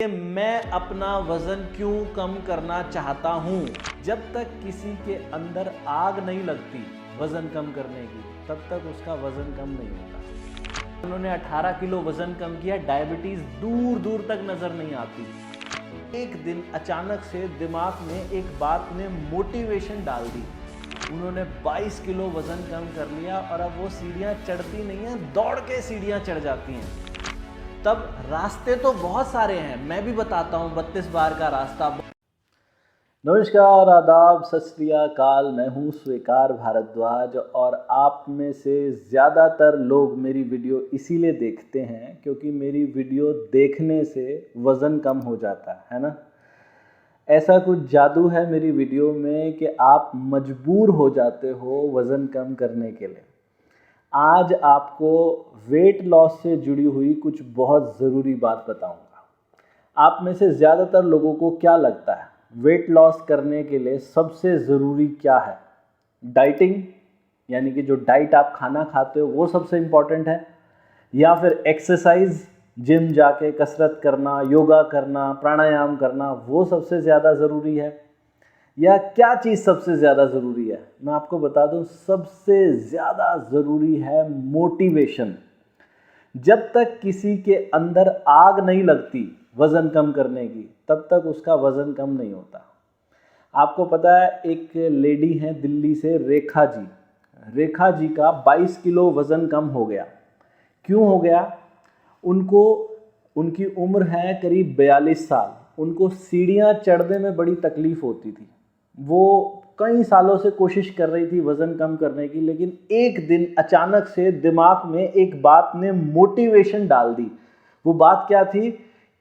कि मैं अपना वजन क्यों कम करना चाहता हूं। जब तक किसी के अंदर आग नहीं लगती वजन कम करने की, तब तक उसका वजन कम नहीं होता। उन्होंने 18 किलो वजन कम किया, डायबिटीज दूर दूर तक नजर नहीं आती। एक दिन अचानक से दिमाग में एक बात ने मोटिवेशन डाल दी। उन्होंने 22 किलो वजन कम कर लिया और अब वो सीढ़ियां चढ़ती नहीं है, दौड़ के सीढ़ियां चढ़ जाती हैं। तब रास्ते तो बहुत सारे हैं, मैं भी बताता हूं 32 बार का रास्ता। नमस्कार, आदाब, सत श्री अकाल। मैं हूं स्वीकार भारद्वाज और आप में से ज़्यादातर लोग मेरी वीडियो इसीलिए देखते हैं क्योंकि मेरी वीडियो देखने से वज़न कम हो जाता है ना। ऐसा कुछ जादू है मेरी वीडियो में कि आप मजबूर हो जाते हो वज़न कम करने के लिए। आज आपको वेट लॉस से जुड़ी हुई कुछ बहुत ज़रूरी बात बताऊंगा। आप में से ज़्यादातर लोगों को क्या लगता है वेट लॉस करने के लिए सबसे ज़रूरी क्या है? डाइटिंग, यानी कि जो डाइट आप खाना खाते हो वो सबसे इम्पॉर्टेंट है, या फिर एक्सरसाइज, जिम जाके कसरत करना, योगा करना, प्राणायाम करना वो सबसे ज़्यादा ज़रूरी है, या क्या चीज़ सबसे ज़्यादा ज़रूरी है? मैं आपको बता दूं, सबसे ज़्यादा ज़रूरी है मोटिवेशन। जब तक किसी के अंदर आग नहीं लगती वज़न कम करने की, तब तक उसका वज़न कम नहीं होता। आपको पता है, एक लेडी हैं दिल्ली से, रेखा जी का 22 किलो वज़न कम हो गया। क्यों हो गया? उनकी उम्र है करीब 42 साल। उनको सीढ़ियाँ चढ़ने में बड़ी तकलीफ़ होती थी। वो कई सालों से कोशिश कर रही थी वज़न कम करने की, लेकिन एक दिन अचानक से दिमाग में एक बात ने मोटिवेशन डाल दी। वो बात क्या थी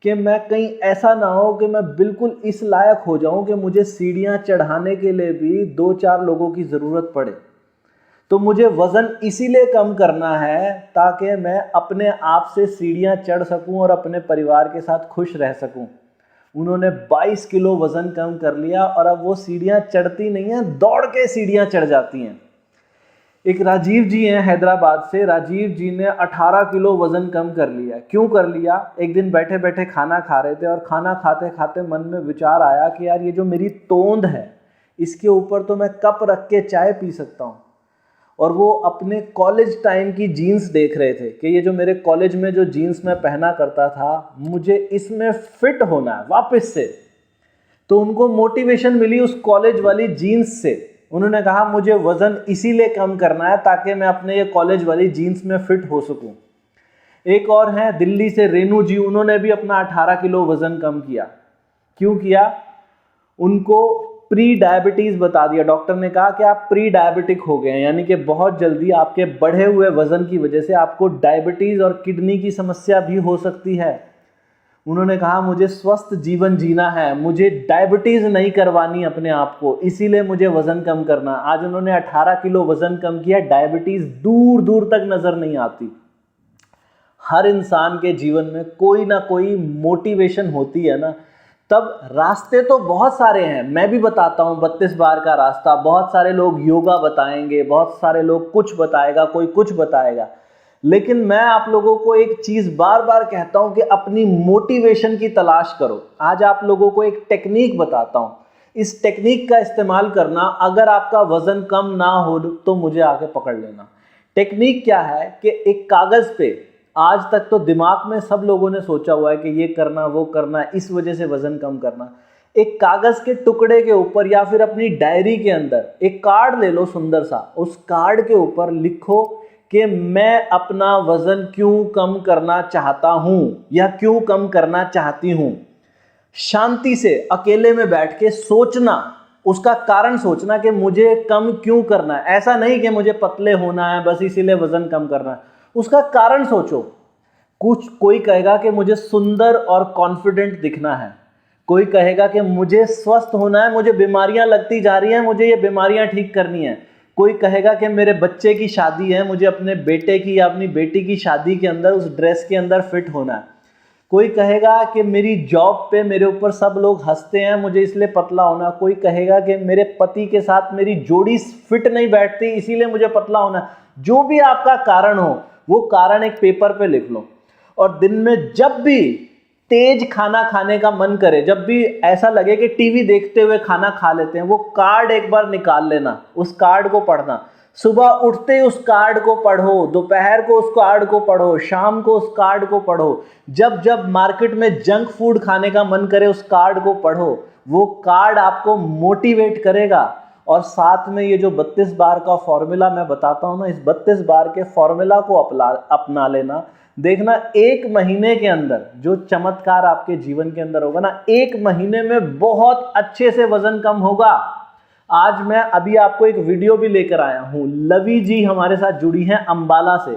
कि मैं कहीं ऐसा ना हो कि मैं बिल्कुल इस लायक हो जाऊं कि मुझे सीढ़ियां चढ़ाने के लिए भी 2-4 लोगों की ज़रूरत पड़े। तो मुझे वज़न इसीलिए कम करना है ताकि मैं अपने आप से सीढ़ियां चढ़ सकूं और अपने परिवार के साथ खुश रह सकूं। उन्होंने 22 किलो वज़न कम कर लिया और अब वो सीढ़ियां चढ़ती नहीं हैं, दौड़ के सीढ़ियां चढ़ जाती हैं। एक राजीव जी हैं हैदराबाद से। राजीव जी ने 18 किलो वज़न कम कर लिया। क्यों कर लिया? एक दिन बैठे बैठे खाना खा रहे थे और खाना खाते खाते मन में विचार आया कि यार ये जो मेरी तोंद है इसके ऊपर तो मैं कप रख के चाय पी सकता हूँ। और वो अपने कॉलेज टाइम की जीन्स देख रहे थे कि ये जो मेरे कॉलेज में जो जीन्स मैं पहना करता था, मुझे इसमें फिट होना है वापस से। तो उनको मोटिवेशन मिली उस कॉलेज वाली जीन्स से। उन्होंने कहा मुझे वज़न इसीलिए कम करना है ताकि मैं अपने ये कॉलेज वाली जीन्स में फिट हो सकूं। एक और हैं दिल्ली से, रेनू जी। उन्होंने भी अपना 18 किलो वज़न कम किया। क्यों किया? उनको प्री डायबिटीज़ बता दिया। डॉक्टर ने कहा कि आप प्री डायबिटिक हो गए हैं, यानी कि बहुत जल्दी आपके बढ़े हुए वज़न की वजह से आपको डायबिटीज़ और किडनी की समस्या भी हो सकती है। उन्होंने कहा मुझे स्वस्थ जीवन जीना है, मुझे डायबिटीज़ नहीं करवानी अपने आप को, इसीलिए मुझे वज़न कम करना। आज उन्होंने 18 किलो वज़न कम किया, डायबिटीज़ दूर दूर तक नज़र नहीं आती। हर इंसान के जीवन में कोई ना कोई मोटिवेशन होती है ना। तब रास्ते तो बहुत सारे हैं, मैं भी बताता हूँ 32 बार का रास्ता। बहुत सारे लोग योगा बताएंगे, बहुत सारे लोग कुछ बताएगा, कोई कुछ बताएगा, लेकिन मैं आप लोगों को एक चीज़ बार बार कहता हूं कि अपनी मोटिवेशन की तलाश करो। आज आप लोगों को एक टेक्निक बताता हूं, इस टेक्निक का इस्तेमाल करना। अगर आपका वज़न कम ना हो तो मुझे आके पकड़ लेना। टेक्निक क्या है कि एक कागज़ पे, आज तक तो दिमाग में सब लोगों ने सोचा हुआ है कि ये करना वो करना, इस वजह से वज़न कम करना। एक कागज़ के टुकड़े के ऊपर या फिर अपनी डायरी के अंदर एक कार्ड ले लो सुंदर सा। उस कार्ड के ऊपर लिखो कि मैं अपना वज़न क्यों कम करना चाहता हूं या क्यों कम करना चाहती हूं। शांति से अकेले में बैठ के सोचना, उसका कारण सोचना कि मुझे कम क्यों करना है। ऐसा नहीं कि मुझे पतले होना है बस इसीलिए वज़न कम करना है, उसका कारण सोचो। कोई कहेगा कि मुझे सुंदर और कॉन्फिडेंट दिखना है, कोई कहेगा कि मुझे स्वस्थ होना है, मुझे बीमारियां लगती जा रही हैं, मुझे ये बीमारियां ठीक करनी है। कोई कहेगा कि मेरे बच्चे की शादी है, मुझे अपने बेटे की या अपनी बेटी की शादी के अंदर उस ड्रेस के अंदर फिट होना है। कोई कहेगा कि मेरी जॉब पे मेरे ऊपर सब लोग हंसते हैं, मुझे इसलिए पतला होना। कोई कहेगा कि मेरे पति के साथ मेरी जोड़ी फिट नहीं बैठती इसीलिए मुझे पतला होना। जो भी आपका कारण हो वो कारण एक पेपर पे लिख लो और दिन में जब भी तेज खाना खाने का मन करे, जब भी ऐसा लगे कि टीवी देखते हुए खाना खा लेते हैं, वो कार्ड एक बार निकाल लेना, उस कार्ड को पढ़ना। सुबह उठते ही उस कार्ड को पढ़ो, दोपहर को उस कार्ड को पढ़ो, शाम को उस कार्ड को पढ़ो। जब जब मार्केट में जंक फूड खाने का मन करे, उस कार्ड को पढ़ो। वो कार्ड आपको मोटिवेट करेगा। और साथ में ये जो 32 बार का फॉर्मूला मैं बताता हूं ना, इस 32 बार के फॉर्मूला को अपना लेना। देखना, एक महीने के अंदर जो चमत्कार आपके जीवन के अंदर होगा ना, एक महीने में बहुत अच्छे से वजन कम होगा। आज मैं अभी आपको एक वीडियो भी लेकर आया हूं। लवी जी हमारे साथ जुड़ी हैं अंबाला से।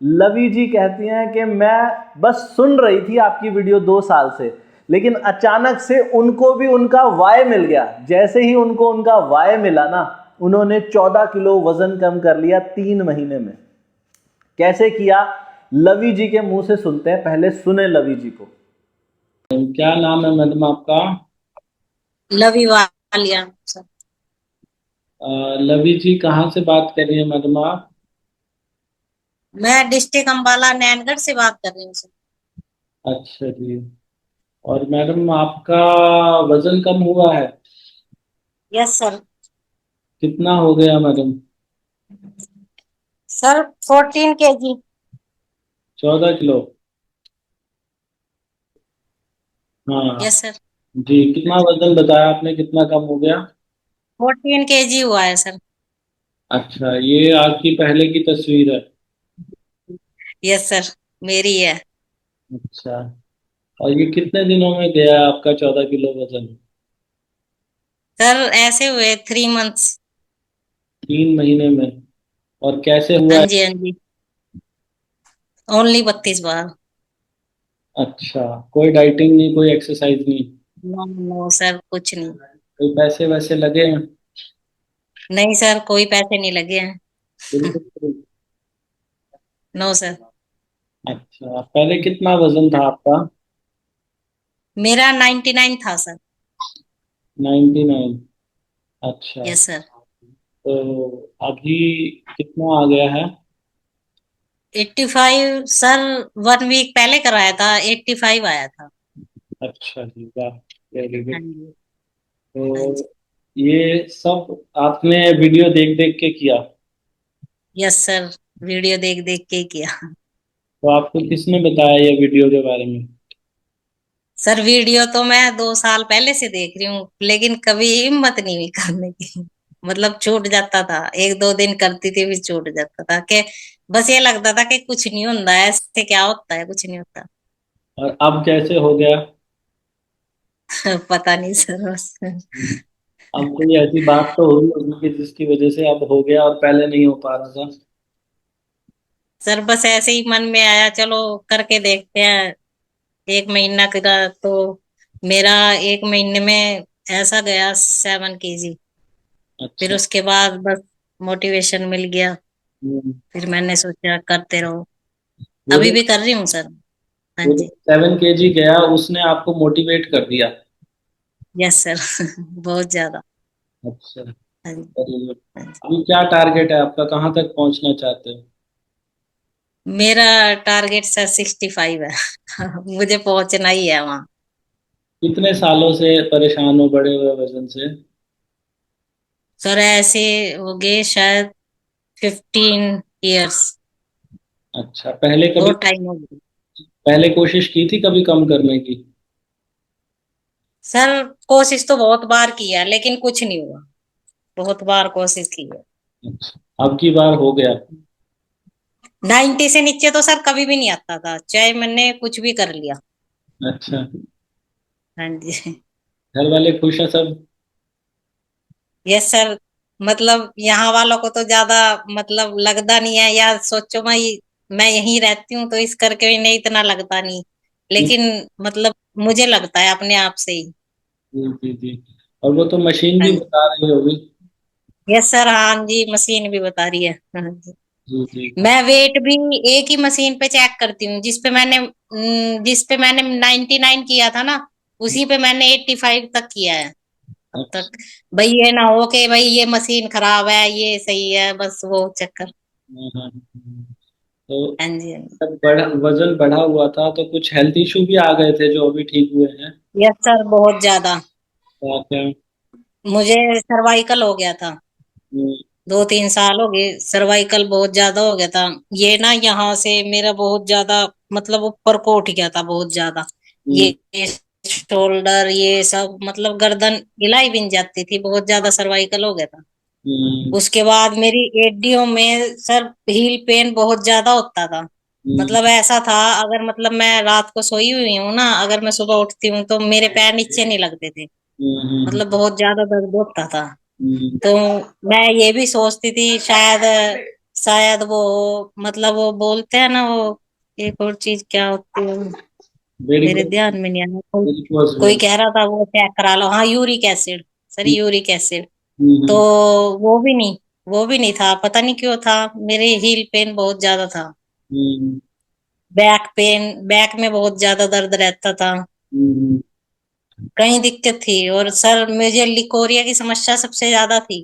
लवी जी कहती हैं कि मैं बस सुन रही थी आपकी वीडियो 2 साल से, लेकिन अचानक से उनको भी उनका वाय मिल गया। जैसे ही उनको उनका वाय मिला ना, उन्होंने 14 किलो वजन कम कर लिया 3 महीने में। कैसे किया, लवी जी के मुंह से सुनते हैं। पहले सुने लवी जी को। क्या नाम है मैडम आपका? लवी वालिया सर। लवी जी कहाँ से बात कर रही है मैडम आप? मैं डिस्ट्रिक्ट अंबाला नैनगढ़ से बात कर रही हूँ सर। अच्छा जी। और मैडम आपका वजन कम हुआ है? Yes sir. कितना हो गया मैडम? Sir 14 kg। 14 किलो। हाँ। Yes sir. जी, कितना वजन बताया आपने, कितना कम हो गया? 14 kg हुआ है सर। अच्छा, ये आपकी पहले की तस्वीर है? यस सर, मेरी है। अच्छा। और ये कितने दिनों में गया आपका 14 किलो वजन? सर ऐसे हुए 3 months। 3 महीने में? और कैसे हुआ हाँ है? जी हाँ जी। ओनली 32 बार। अच्छा, कोई डाइटिंग नहीं, कोई एक्सरसाइज नहीं? नो नो सर, कुछ नहीं। कोई पैसे वैसे लगे हैं? नहीं सर, कोई पैसे नहीं लगे हैं। बिल्कुल फ्री। No sir. अच्छा, पहले कितना वजन था आपका? मेरा 99 था सर। 99। अच्छा। Yes sir. तो अभी कितना आ गया है? 85 सर। 1 week पहले कराया था, 85 आया था। अच्छा जी, वाह, वेरी हाँ गुड। जी हाँ जी। तो ये सब आपने वीडियो देख देख के किया? यस सर, वीडियो देख देख के ही किया। तो आपको किसने बताया ये वीडियो के बारे में? सर वीडियो तो मैं 2 साल पहले से देख रही हूँ, लेकिन कभी हिम्मत नहीं हुई करने की। मतलब छूट जाता था, 1-2 दिन करती थी फिर छूट जाता था कि बस ये लगता था कि कुछ नहीं होता है, ऐसे क्या होता है, कुछ नहीं होता। और अब कैसे हो गया? पता नहीं सर बस। अब कोई ऐसी बात तो हुई होगी कि जिसकी वजह से अब हो गया और पहले नहीं हो पा रहा था? सर बस ऐसे ही मन में आया, चलो करके देखते हैं। 1 महीना करा तो मेरा 1 महीने में ऐसा गया 7 kg। फिर अच्छा। उसके बाद बस मोटिवेशन मिल गया। हम्म। फिर मैंने सोचा करते रहो। वो अभी जो भी कर रही हूँ सर। हाँ वो जो जी। 7 केजी गया उसने आपको मोटिवेट कर दिया? Yes sir. बहुत ज्यादा। अच्छा। हाँ जी वेरी गुड। हाँ जी। अभी क्या टारगेट है आपका, कहाँ तक पहुंचना चाहते हो? मेरा टारगेट सर 65 है। मुझे पहुंचना ही है वहाँ। कितने सालों से परेशान हो बढ़े हुए वजन से? सर ऐसे हो गए शायद 15 years। अच्छा, पहले कभी, बहुत टाइम हो गया। पहले कोशिश की थी कभी कम करने की? सर कोशिश तो बहुत बार की है, लेकिन कुछ नहीं हुआ। बहुत बार कोशिश की है। अच्छा, अब की बार हो गया? 90 से नीचे तो सर कभी भी नहीं आता था, चाहे मैंने कुछ भी कर लिया। अच्छा। हाँ जी। घर वाले खुश हैं सब? Yes sir. मतलब यहाँ वालों को तो ज्यादा मतलब लगता नहीं है, या सोचो मैं यहीं रहती हूँ तो इस करके भी नहीं इतना लगता नहीं। जी लेकिन मतलब मुझे लगता है अपने आप से ही। जी जी। और वो तो मशीन हाँ भी जी। बता रही होगी? यस सर, हाँ जी, मशीन भी बता रही है। हाँ जी। जी जी। मैं वेट भी एक ही मशीन पे चेक करती हूँ, जिस पे मैंने 99 किया था ना, उसी पे मैंने 85 तक किया है अब अच्छा। तक। भाई ये ना हो कि भाई ये मशीन खराब है, ये सही है, बस वो चक्कर। हाँ, हाँ, हाँ। तो हाँ जी, हाँ जी। जब वजन बढ़ा हुआ था तो कुछ हेल्थ इशू भी आ गए थे जो अभी ठीक हुए हैं? यस सर, बहुत ज्यादा। तो क्या? मुझे सर्वाइकल हो गया था। हम्म, 2-3 साल हो गए, सर्वाइकल बहुत ज्यादा हो गया था। ये ना यहाँ से मेरा बहुत ज्यादा, मतलब ऊपर को उठ गया था बहुत ज्यादा। हम्म, ये शोल्डर, ये सब मतलब गर्दन हिलाई भी नहीं जाती थी, बहुत ज्यादा सर्वाइकल हो गया था। हम्म, उसके बाद मेरी एडियो में सर हील पेन बहुत ज्यादा होता था। हम्म, मतलब ऐसा था, अगर मतलब मैं रात को सोई हुई हूँ ना, अगर मैं सुबह उठती हूँ तो मेरे पैर नीचे नहीं लगते थे। हम्म, मतलब बहुत ज्यादा दर्द होता था। हम्म। तो मैं ये भी सोचती थी शायद, शायद वो, मतलब वो बोलते हैं ना वो, एक और चीज क्या होती है, मेरे वेरिकोस ध्यान में नहीं आ रहा। कोई वेरिकोस कोई वेन। कह रहा था वो चेक करा लो, हाँ uric acid, sir uric acid. तो हम्म, वो भी नहीं, वो भी नहीं था, पता नहीं क्यों था। मेरे हील पेन बहुत ज्यादा था। हम्म, बैक पेन, बैक में बहुत ज्यादा दर्द रहता था। हम्म। कहीं दिक्कत थी। और सर मुझे लिकोरिया की समस्या सबसे ज्यादा थी,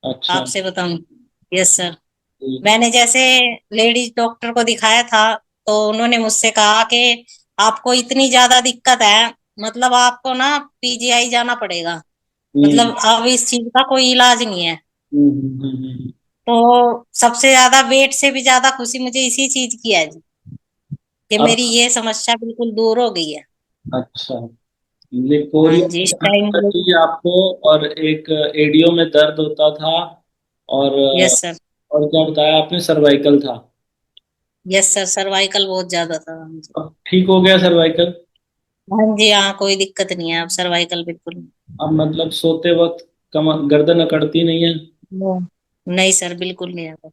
अच्छा। आपसे बताऊं। Yes sir. ठीक। मैंने जैसे लेडीज डॉक्टर को दिखाया था, तो उन्होंने मुझसे कहा कि आपको इतनी ज्यादा दिक्कत है, मतलब आपको ना पीजीआई जाना पड़ेगा। हम्म, मतलब अब इस चीज का कोई इलाज नहीं है। हम्म। तो सबसे ज्यादा वेट से भी ज्यादा खुशी मुझे इसी चीज की है जी, कि अब मेरी ये समस्या बिल्कुल दूर हो गई है। अच्छा, हाँ लिकोरिया जी, की इस टाइम। समस्या थी आपको, और एक एडियो में दर्द होता था, और यस सर। क्या बताया आपने, सर्वाइकल था। यस सर, सर्वाइकल बहुत ज्यादा था मुझे। अब ठीक हो गया सर्वाइकल? हाँ जी, हाँ कोई दिक्कत नहीं है अब, सर्वाइकल बिल्कुल नहीं। अब मतलब सोते वक्त गर्दन अकड़ती नहीं है? नहीं सर, बिल्कुल नहीं आता।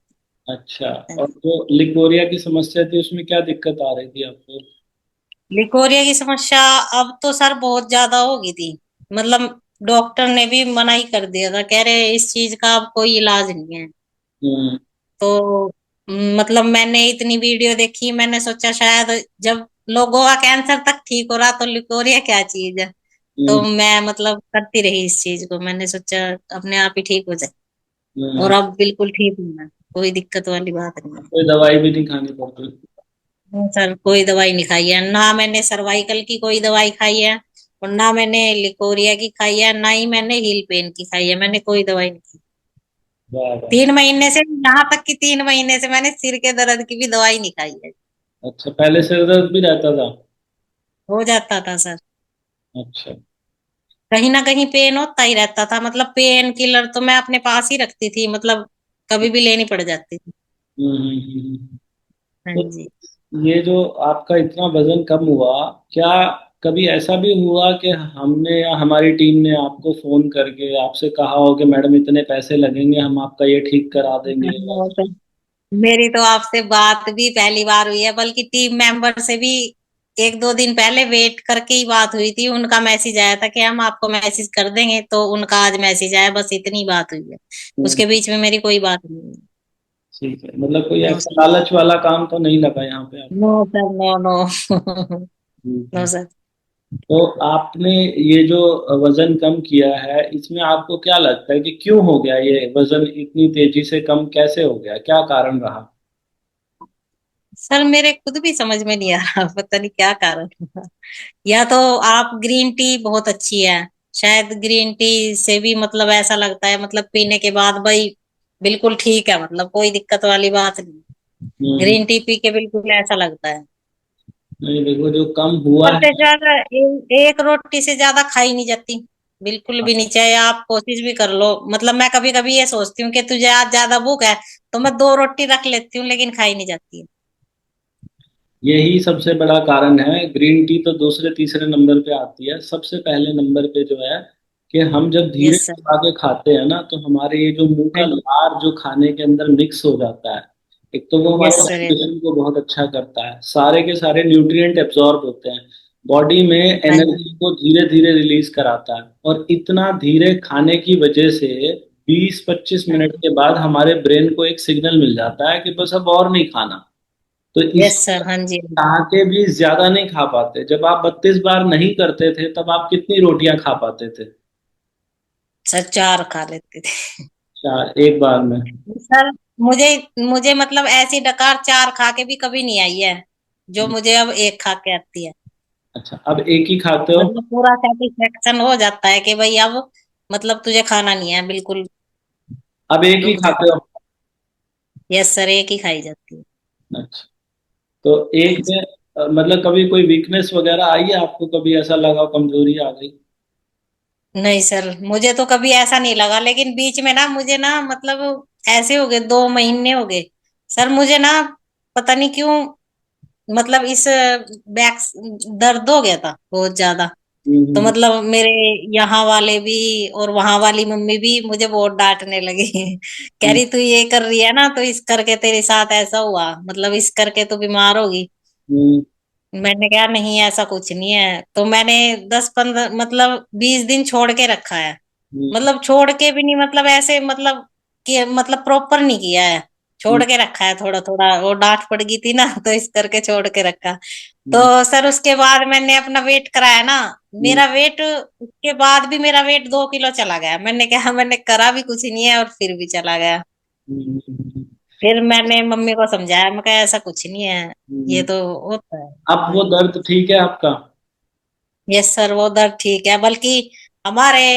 अच्छा। और जो लिकोरिया की समस्या थी उसमें क्या दिक्कत आ रही थी आपको? लिकोरिया की समस्या अब तो सर बहुत ज्यादा हो गई थी। मतलब डॉक्टर ने भी मना ही कर दिया था, कह रहे इस चीज का अब कोई इलाज नहीं है। हम्म, तो मतलब मैंने इतनी वीडियो देखी, मैंने सोचा शायद जब लोगों का कैंसर तक ठीक हो रहा तो लिकोरिया क्या चीज है। तो हम्म, मैं मतलब करती रही इस चीज को, मैंने सोचा अपने आप ही ठीक हो जाए। और हम्म। अब बिल्कुल ठीक हूँ मैं, कोई दिक्कत वाली बात नहीं है। कोई दवाई भी नहीं खानी पड़ती? सर कोई दवाई नहीं खाई है ना, मैंने सर्वाइकल की कोई दवाई खाई है, और ना मैंने लिकोरिया की खाई है, ना ही मैंने हील पेन की खाई है, मैंने कोई दवाई नहीं खाई। वाह वाह। 3 महीने से, यहाँ तक कि 3 महीने से मैंने सिर के दर्द की भी दवाई नहीं खाई है। अच्छा, पहले सिर दर्द भी रहता था? हो जाता था सर, अच्छा। कहीं ना कहीं पेन होता ही रहता था। मतलब पेन किलर तो मैं अपने पास ही रखती थी, मतलब कभी भी लेनी पड़ जाती थी। हम्म, हम्म, हाँ तो जी। ये जो आपका इतना वजन कम हुआ, क्या कभी ऐसा भी हुआ कि हमने या हमारी टीम ने आपको फोन करके आपसे कहा हो कि मैडम इतने पैसे लगेंगे, हम आपका ये ठीक करा देंगे? हाँ, सर। मेरी तो आपसे बात भी पहली बार हुई है, बल्कि टीम मेंबर से भी 1-2 दिन पहले वेट करके ही बात हुई थी। उनका मैसेज आया था कि हम आपको मैसेज कर देंगे, तो उनका आज मैसेज आया, बस इतनी बात हुई है। हम्म, उसके बीच में मेरी कोई बात नहीं हुई। ठीक है, मतलब कोई नो ऐसा सर। लालच वाला काम तो नहीं लगा यहाँ पे no sir, no no. No आपको? सर। तो आपने ये जो वजन कम किया है, इसमें आपको क्या लगता है कि क्यों हो गया ये वजन इतनी तेजी से कम कैसे हो गया, क्या कारण रहा? सर मेरे खुद भी समझ में नहीं आ रहा, पता नहीं क्या कारण होगा। या तो आप, ग्रीन टी बहुत अच्छी है, शायद ग्रीन टी से भी मतलब ऐसा लगता है, मतलब पीने के बाद भाई बिल्कुल ठीक है, मतलब कोई दिक्कत वाली बात नहीं। हम्म। ग्रीन टी पी के बिल्कुल ऐसा लगता है। नहीं देखो, जो कम हुआ सबसे है। ज्यादा एक रोटी से ज्यादा खाई नहीं जाती, बिल्कुल भी नहीं, चाहे आप कोशिश भी कर लो। मतलब मैं कभी कभी ये सोचती हूँ कि तुझे आज ज्यादा भूख है, तो मैं 2 रोटी रख लेती हूँ, लेकिन खाई नहीं जाती। यही सबसे बड़ा कारण है। ग्रीन टी तो दूसरे तीसरे नंबर पे आती है, सबसे पहले नंबर पे जो है कि हम जब धीरे यस सर। चबा के खाते हैं ना, तो हमारे ये जो मुंह का लार जो खाने के अंदर मिक्स हो जाता है, एक तो वो हमारे यस सर। डाइजेशन को बहुत अच्छा करता है, सारे के सारे न्यूट्रिएंट एब्जॉर्ब होते हैं, बॉडी में हाँ एनर्जी जी। को धीरे धीरे रिलीज कराता है, और इतना धीरे खाने की वजह से 20-25 मिनट के बाद हमारे ब्रेन को एक सिग्नल मिल जाता है कि बस अब और नहीं खाना। तो यस इसलिए सर। हाँ जी। चाह के भी ज्यादा नहीं खा पाते। जब आप 32 बार नहीं करते थे तब आप कितनी रोटियां खा पाते थे? सर 4 खा लेते थे। चार एक बार में? सर मुझे मुझे मतलब ऐसी डकार 4 खा के भी कभी नहीं आई है, जो मुझे अब 1 खा के आती है। अच्छा, अब एक ही खाते हो? मतलब पूरा सेटिस्फेक्शन हो जाता है कि भाई अब मतलब तुझे खाना नहीं है, बिल्कुल अब एक ही रुक खाते जाता हो? है। यस सर, 1 ही खाई जाती है। अच्छा, तो हाँ एक जी। में मतलब कभी कोई वीकनेस वगैरह आई है आपको, कभी ऐसा लगा कमजोरी आ गई? नहीं सर, मुझे तो कभी ऐसा नहीं लगा, लेकिन बीच में ना मुझे ना मतलब ऐसे हो गए, 2 महीने हो गए सर मुझे ना, पता नहीं क्यों, मतलब इस बैक दर्द हो गया था बहुत ज्यादा। तो हम्म। मतलब मेरे यहाँ वाले भी और वहां वाली मम्मी भी मुझे बहुत डांटने लगी कह हम्म। रही तू ये कर रही है ना, तो इस करके तेरे साथ ऐसा हुआ, मतलब इस करके तू बीमार होगी। हम्म। मैंने कहा नहीं ऐसा कुछ नहीं है, तो मैंने 10-15 मतलब 20 दिन छोड़ के रखा है। हम्म। मतलब छोड़ के भी नहीं, मतलब ऐसे मतलब कि मतलब प्रॉपर नहीं किया है, छोड़ हम्म। के रखा है थोड़ा थोड़ा, वो डांट पड़ गई थी ना तो इस करके छोड़ के रखा। तो हम्म। सर उसके बाद मैंने अपना वेट कराया ना, हम्म। मेरा वेट उसके बाद भी मेरा वेट 2 किलो चला गया। मैंने कहा मैंने करा भी कुछ नहीं है और फिर भी चला गया। हम्म। हम्म। फिर मैंने मम्मी को समझाया, मैं कहा ऐसा कुछ नहीं है, ये हम्म। तो होता है। अब वो दर्द ठीक है आपका? यस सर, वो दर्द ठीक है, बल्कि हमारे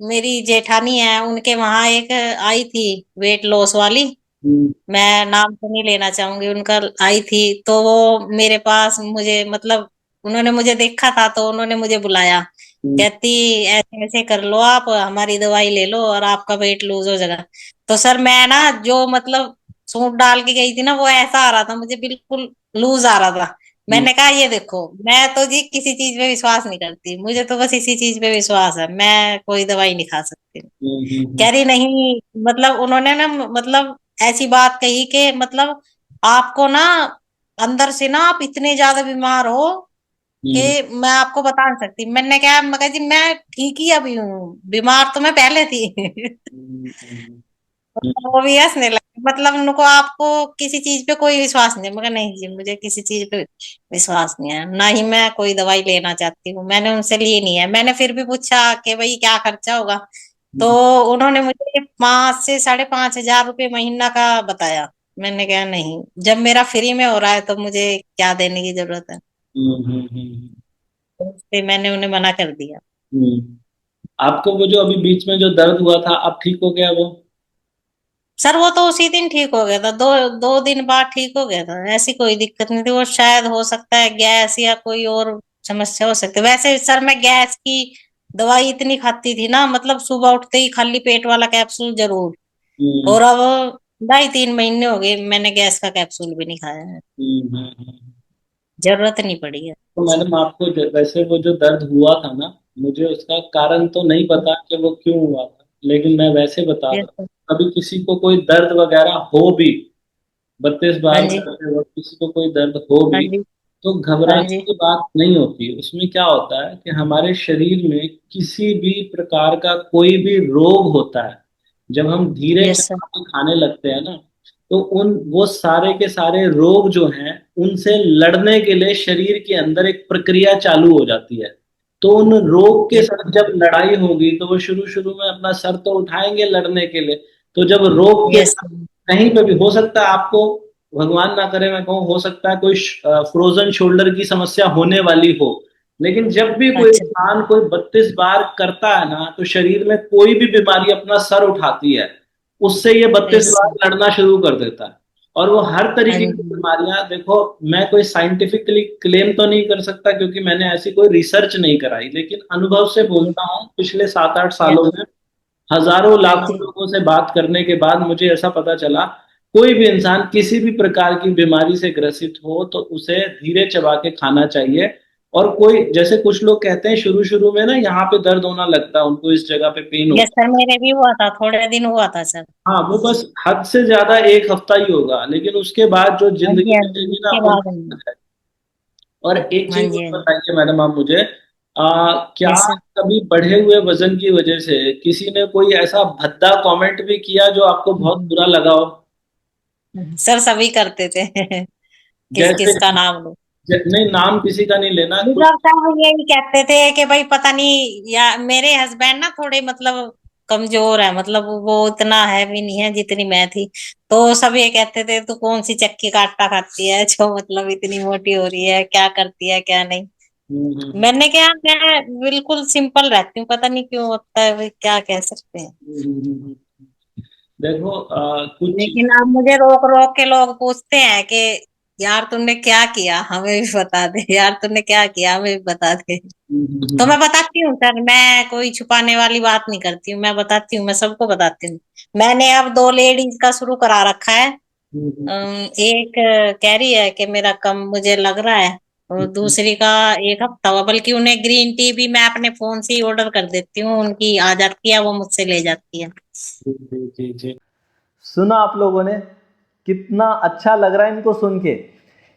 मेरी जेठानी है, उनके वहां एक आई थी वेट लॉस वाली, हम्म। मैं नाम तो नहीं लेना चाहूंगी उनका, आई थी तो वो मेरे पास मुझे मतलब उन्होंने मुझे देखा था तो उन्होंने मुझे बुलाया, हम्म। कहती ऐसे ऐसे कर लो, आप हमारी दवाई ले लो और आपका वेट लूज हो जाएगा। तो सर मैं ना जो मतलब सूट डाल के गई थी ना, वो ऐसा आ रहा था मुझे, बिल्कुल लूज आ रहा था। हम्म। मैंने कहा ये देखो, मैं तो जी किसी चीज पे विश्वास नहीं करती, मुझे तो बस इसी चीज पे विश्वास है, मैं कोई दवाई नहीं खा सकती। हम्म। कह रही नहीं, मतलब उन्होंने ना मतलब ऐसी बात कही कि मतलब आपको ना अंदर से ना आप इतने ज्यादा बीमार हो कि हम्म। मैं आपको बता नहीं सकती। मैंने कहा, मैं कहा जी मैं ठीक ही अभी हूँ, बीमार तो मैं पहले थी हम्म। हम्म। वो भी हंसने लगे, मतलब उनको आपको किसी चीज पे कोई विश्वास नहीं है। मैं कहा नहीं जी, मुझे किसी चीज पे विश्वास नहीं है, ना ही मैं कोई दवाई लेना चाहती हूँ, मैंने उनसे ली नहीं है। मैंने फिर भी पूछा कि भाई क्या खर्चा होगा, तो हम्म। उन्होंने मुझे 5 से 5.5 हजार रुपये महीना का बताया। मैंने कहा नहीं, जब मेरा फ्री में हो रहा है तो मुझे क्या देने की जरूरत है, हम्म। हम्म। हम्म। तो इसलिए मैंने उन्हें मना कर दिया। हम्म। आपको वो जो अभी बीच में जो दर्द हुआ था, अब ठीक हो गया वो? सर वो तो उसी दिन ठीक हो गया था, 2 दिन बाद ठीक हो गया था, ऐसी कोई दिक्कत नहीं थी। वो शायद हो सकता है गैस या कोई और समस्या हो सकती है। वैसे सर मैं गैस की दवाई इतनी खाती थी ना, मतलब सुबह उठते ही खाली पेट वाला कैप्सूल जरूर। हम्म। और अब 2.5-3 महीने हो गए मैंने गैस का कैप्सूल भी नहीं खाया है, हम्म। हम्म। जरूरत नहीं पड़ी है। तो मैडम आपको वैसे वो जो दर्द हुआ था ना, मुझे उसका कारण तो नहीं पता कि वो क्यों हुआ था, लेकिन मैं वैसे बता यस रहा सर। हूँ, कभी किसी को कोई दर्द वगैरह हो भी, 32 बार हाँ जी। करते वक्त किसी को कोई दर्द हो हाँ भी, जी। तो हाँ घबराने जी। की बात नहीं होती। उसमें क्या होता है कि हमारे शरीर में किसी भी प्रकार का कोई भी रोग होता है, जब हम धीरे यस सर। चबा के खाने लगते हैं ना, तो उन वो सारे के सारे रोग जो हैं, उनसे लड़ने के लिए शरीर के अंदर एक प्रक्रिया चालू हो जाती है। तो उन रोग के यस। साथ जब लड़ाई होगी, तो वो शुरू शुरू में अपना सर तो उठाएंगे लड़ने के लिए। तो जब रोग के यस साथ सर। कहीं पे भी हो सकता है आपको, भगवान ना करे मैं कहूँ, हो सकता है कोई फ्रोजन शोल्डर की समस्या होने वाली हो, लेकिन जब भी कोई अच्छा। इंसान कोई 32 बार करता है ना, तो शरीर में कोई भी बीमारी अपना सर उठाती है, उससे ये बत्तीस यस बार सर। लड़ना शुरू कर देता है। और वो हर हाँ तरीके की जी। बीमारियां, देखो, मैं कोई साइंटिफिकली क्लेम तो नहीं कर सकता क्योंकि मैंने ऐसी कोई रिसर्च नहीं कराई, लेकिन अनुभव से यस। बोलता हूँ, पिछले 7-8 सालों यस। में हजारों हाँ लाखों जी। लोगों से बात करने के बाद मुझे ऐसा पता चला, कोई भी इंसान किसी भी प्रकार की बीमारी से ग्रसित हो तो उसे धीरे चबा के खाना चाहिए। और कोई, जैसे कुछ लोग कहते हैं शुरू शुरू में ना यहाँ पे दर्द होना लगता है उनको, इस जगह पे पेन यस होता सर, मेरे भी हुआ था, थोड़े दिन हुआ था सर। है। हाँ, वो बस हद से ज्यादा एक हफ्ता ही होगा, लेकिन उसके बाद जो हाँ जिंदगी जी। हाँ जी, मिलेगी ना उसके वो बाद बहुत नहीं। अलग है। और एक हाँ चीज जी। और हाँ जी। बताइए मैडम आप मुझे, क्या यस सर। कभी बढ़े हुए वजन की वजह से किसी ने कोई ऐसा भद्दा कमेंट भी किया जो आपको बहुत बुरा लगा हो? सर सभी करते थे किस जैसे, किस का नाम लो। नहीं, नाम किसी का नहीं लेना कुछ। मतलब सब यही कहते थे कि भाई पता नहीं, या मेरे हस्बैंड ना थोड़े मतलब कमजोर है, मतलब वो इतना हैवी नहीं है जितनी मैं थी। तो सब ये कहते थे तू कौन सी चक्की का आटा खाती है जो मतलब इतनी मोटी हो रही है, क्या करती है क्या नहीं। हम्म, मैंने क्या, मैं बिल्कुल सिंपल रहती हूँ, पता नहीं क्यों होता है, क्या कह सकते हैं। हम्म। देखो कुछ लेकिन अब मुझे रोक रोक के लोग पूछते हैं कि यार तूने क्या किया, हमें भी बता दे, यार तूने क्या किया हमें भी बता दे। तो मैं बताती हूँ सर, मैं कोई छुपाने वाली बात नहीं करती हूँ, मैं बताती हूँ, मैं सबको बताती हूँ। मैंने अब 2 लेडीज का शुरू करा रखा है। एक कह रही है कि मेरा कम मुझे लग रहा है, और दूसरी का 1 हफ्ता हुआ, बल्कि उन्हें ग्रीन टी भी मैं अपने फोन से ही ऑर्डर कर देती हूँ, उनकी आ जाती है, वो मुझसे ले जाती है। जी जी जी। सुना आप लोगों ने, कितना अच्छा लग रहा है इनको सुन के।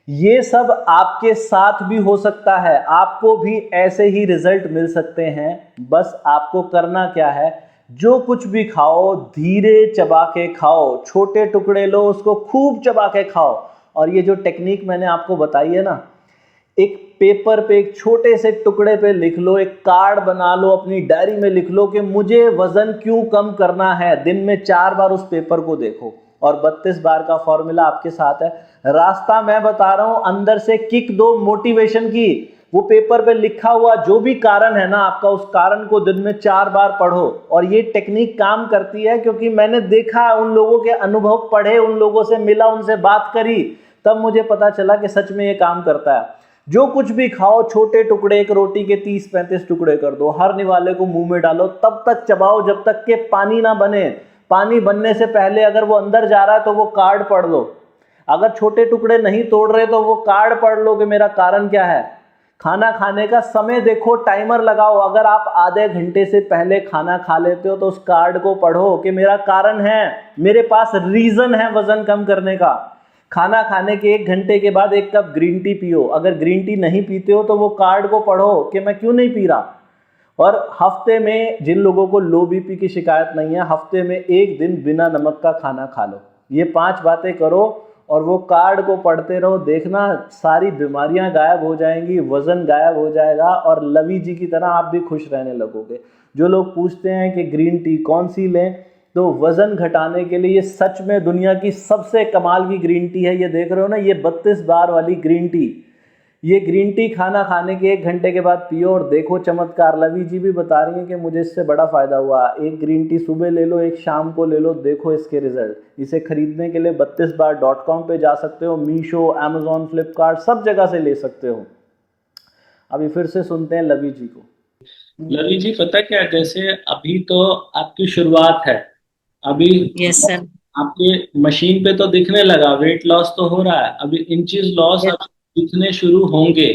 ये सब आपके साथ भी हो सकता है, आपको भी ऐसे ही रिजल्ट मिल सकते हैं। बस आपको करना क्या है, जो कुछ भी खाओ धीरे चबा के खाओ, छोटे टुकड़े लो उसको खूब चबा के खाओ। और ये जो टेक्निक मैंने आपको बताई है ना, एक पेपर पे एक छोटे से टुकड़े पे लिख लो, एक कार्ड बना लो, अपनी डायरी में लिख लो कि मुझे वजन क्यों कम करना है। दिन में 4 बार उस पेपर को देखो, और 32 बार का फॉर्मूला आपके साथ है। रास्ता मैं बता रहा हूं, अंदर से किक दो मोटिवेशन की। वो पेपर पे लिखा हुआ जो भी कारण है ना आपका, उस कारण को दिन में 4 बार पढ़ो। और ये टेक्निक काम करती है, क्योंकि मैंने देखा उन लोगों के अनुभव पढ़े, उन लोगों से मिला, उनसे बात करी, तब मुझे पता चला कि सच में ये काम करता है। जो कुछ भी खाओ छोटे टुकड़े, एक रोटी के 30-35 टुकड़े कर दो, हर निवाले को मुंह में डालो, तब तक चबाओ जब तक कि पानी ना बने। पानी बनने से पहले अगर वो अंदर जा रहा है तो वो कार्ड पढ़ लो। अगर छोटे टुकड़े नहीं तोड़ रहे तो वो कार्ड पढ़ लो कि मेरा कारण क्या है। खाना खाने का समय देखो, टाइमर लगाओ। अगर आप आधे घंटे से पहले खाना खा लेते हो तो उस कार्ड को पढ़ो कि मेरा कारण है, मेरे पास रीजन है वजन कम करने का। खाना खाने के 1 घंटे के बाद 1 कप ग्रीन टी पियो। अगर ग्रीन टी नहीं पीते हो तो वो कार्ड को पढ़ो कि मैं क्यों नहीं पी रहा। और हफ्ते में, जिन लोगों को लो बीपी की शिकायत नहीं है, हफ्ते में 1 दिन बिना नमक का खाना खा लो। ये 5 बातें करो और वो कार्ड को पढ़ते रहो, देखना सारी बीमारियां गायब हो जाएंगी, वजन गायब हो जाएगा, और लवी जी की तरह आप भी खुश रहने लगोगे। जो लोग पूछते हैं कि ग्रीन टी कौन सी लें, तो वजन घटाने के लिए ये सच में दुनिया की सबसे कमाल की ग्रीन टी है। ये देख रहे हो ना, ये 32 बार वाली ग्रीन टी। ये ग्रीन टी खाना खाने के 1 घंटे के बाद पियो और देखो चमत्कार। लवी जी भी बता रही हैं कि मुझे इससे बड़ा फायदा हुआ। एक ग्रीन टी सुबह ले लो, एक शाम को ले लो, देखो इसके रिजल्ट। इसे खरीदने के लिए 32bar.com पे जा सकते हो, मीशो, अमेजोन, फ्लिपकार्ट, सब जगह से ले सकते हो। अभी फिर से सुनते हैं लवी जी को। लवी जी, पता क्या है, जैसे अभी तो आपकी शुरुआत है, अभी यस सर। आपके मशीन पे तो दिखने लगा, वेट लॉस तो हो रहा है, अभी इंचेस लॉस Yes, अभी दिखने शुरू होंगे।